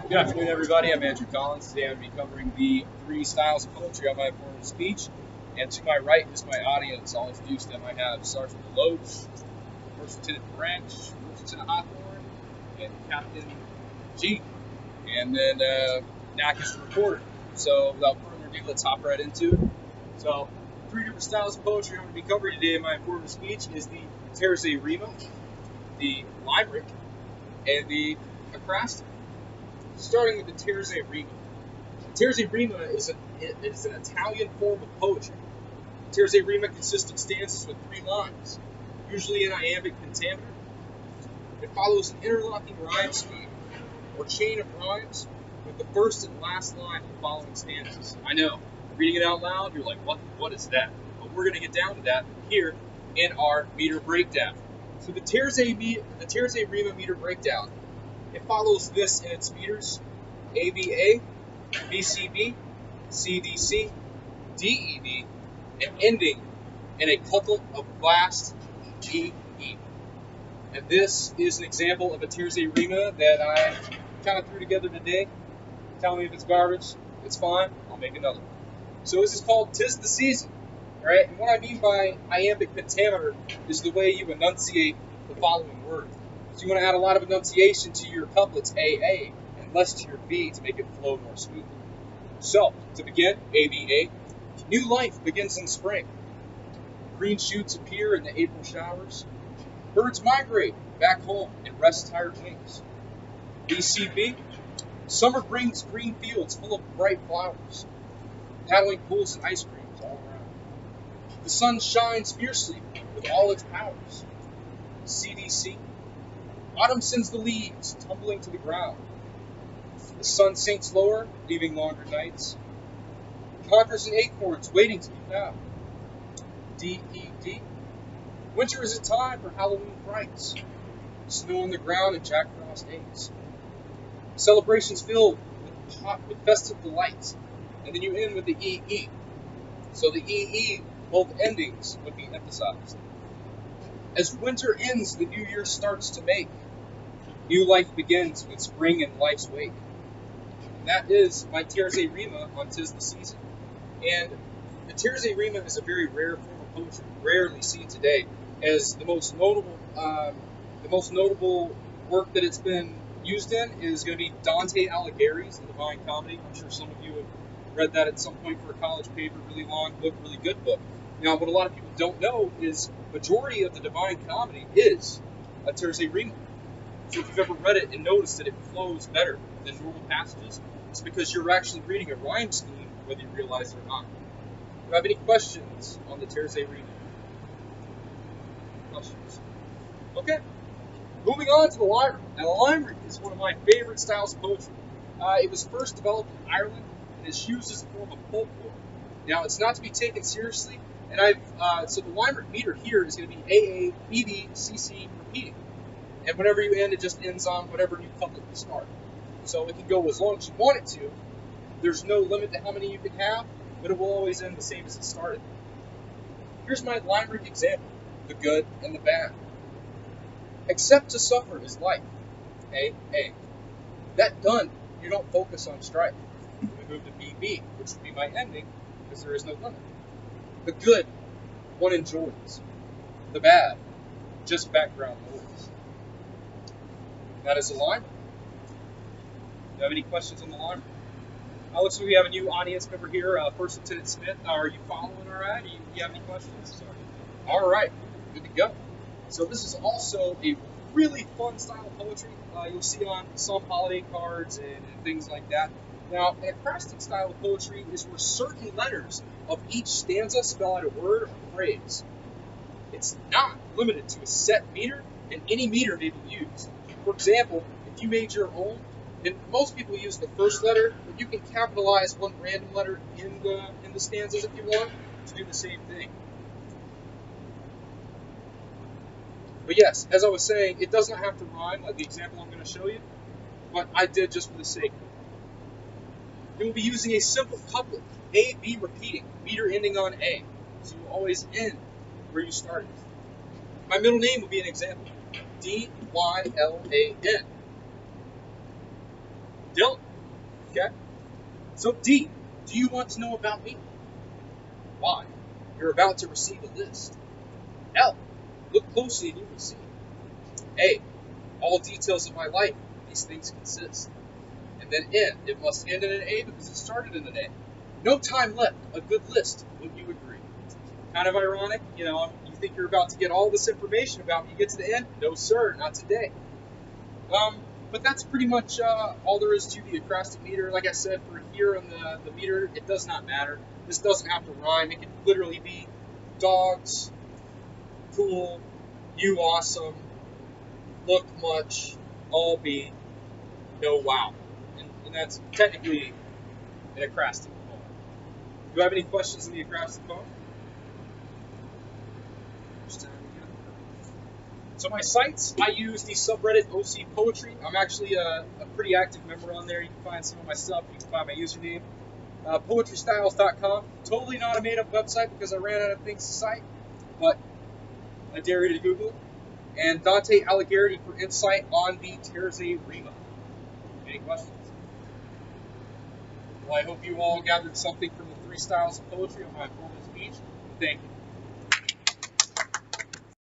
Good afternoon, everybody. I'm Andrew Collins. Today I'm going to be covering the three styles of poetry on my form of speech. And to my right is my audience. I'll introduce them. I have Sergeant Deloach, First Lieutenant Branch, First Lieutenant Hawthorne, and Captain G. And then Knack is the reporter. So without further ado, let's hop right into it. So, three different styles of poetry I'm going to be covering today in my form of speech is the terze rima, the limerick, and the acrostic. Starting with the terze rima. The terze rima is an Italian form of poetry. The terze rima consists of stanzas with 3 lines, usually in iambic pentameter. It follows an interlocking rhyme scheme or chain of rhymes with the first and last line of the following stanzas. I know, reading it out loud, you're like, what is that? But we're going to get down to that here in our meter breakdown. So the terze rima meter breakdown, it follows this in its meters: ABA, BCB, CDC, DEB, and ending in a couplet of last EE. And this is an example of a terze rima that I kind of threw together today. Tell me if it's garbage. It's fine. I'll make another one. So this is called "'Tis the Season." Right? And what I mean by iambic pentameter is the way you enunciate the following word. So you want to add a lot of enunciation to your couplets AA and less to your B to make it flow more smoothly. So, to begin, ABA, new life begins in spring. Green shoots appear in the April showers. Birds migrate back home and rest tired wings. BCB, summer brings green fields full of bright flowers. Paddling pools and ice creams all around. The sun shines fiercely with all its powers. CDC, autumn sends the leaves tumbling to the ground. The sun sinks lower, leaving longer nights. Conquers and acorns waiting to be found. DED, winter is a time for Halloween frights. Snow on the ground and Jack Frost days. Celebrations filled with festive delights. And then you end with the EE. So the EE, both endings would be emphasized. As winter ends, the new year starts to make. New life begins with spring in life's wake. And that is my terze rima on "'Tis the Season." And the terze rima is a very rare form of poetry, rarely seen today, as the most notable work that it's been used in is going to be Dante Alighieri's The Divine Comedy. I'm sure some of you have read that at some point for a college paper, really long book, really good book. Now, what a lot of people don't know is majority of the Divine Comedy is a terze rima. So if you've ever read it and noticed that it flows better than normal passages, it's because you're actually reading a rhyme scheme, whether you realize it or not. Do you have any questions on the terze rima? Questions? Okay. Moving on to the limerick. Now, the limerick is one of my favorite styles of poetry. It was first developed in Ireland and is used as a form of folklore. Now, it's not to be taken seriously, and so the limerick meter here is going to be AA, BB, CC, repeating. And whenever you end, it just ends on whatever new couplet you start. So it can go as long as you want it to. There's no limit to how many you can have, but it will always end the same as it started. Here's my limerick example: the good and the bad. Accept to suffer is life. A. That done, you don't focus on strife. We move to BB, which would be my ending, because there is no limit. The good, one enjoys. The bad, just background noise. That is a limerick. Do you have any questions on the limerick? Looks like we have a new audience member here, First Lieutenant Smith. Are you following all right? Do you have any questions? Sorry. All right, good to go. So this is also a really fun style of poetry. You'll see on some holiday cards and things like that. Now, an acrostic style of poetry is where certain letters of each stanza spell out a word or phrase. It's not limited to a set meter, and any meter may be used. For example, if you made your own, then most people use the first letter, but you can capitalize one random letter in the stanzas if you want to do the same thing. But yes, as I was saying, it does not have to rhyme like the example I'm going to show you, but I did just for the sake of it. You will be using a simple couplet, A, B repeating, meter ending on A. So you always end where you started. My middle name will be an example. D-Y-L-A-N. Dylan. Okay. So D, do you want to know about me? Why, you're about to receive a list. L, look closely and you will see. A, all details of my life, these things consist. And then N, it must end in an A because it started in an A. No time left, a good list, wouldn't you agree? Kind of ironic, you know, you think you're about to get all this information about me, you get to the end, no sir, not today. But that's pretty much all there is to the acrostic meter. Like I said, for here on the meter, it does not matter. This doesn't have to rhyme. It can literally be dogs, cool, you awesome, look much, all be, no wow. And that's technically an acrostic poem. Do you have any questions on the acrostic poem? So my sites, I use the subreddit OC Poetry. I'm actually a pretty active member on there. You can find some of my stuff. You can find my username. Poetrystyles.com. Totally not a made-up website because I ran out of things to cite, but I dare you to Google it. And Dante Alighieri for insight on the Terze Rima. Any questions? Well, I hope you all gathered something from the 3 styles of poetry on my formal speech. Thank you.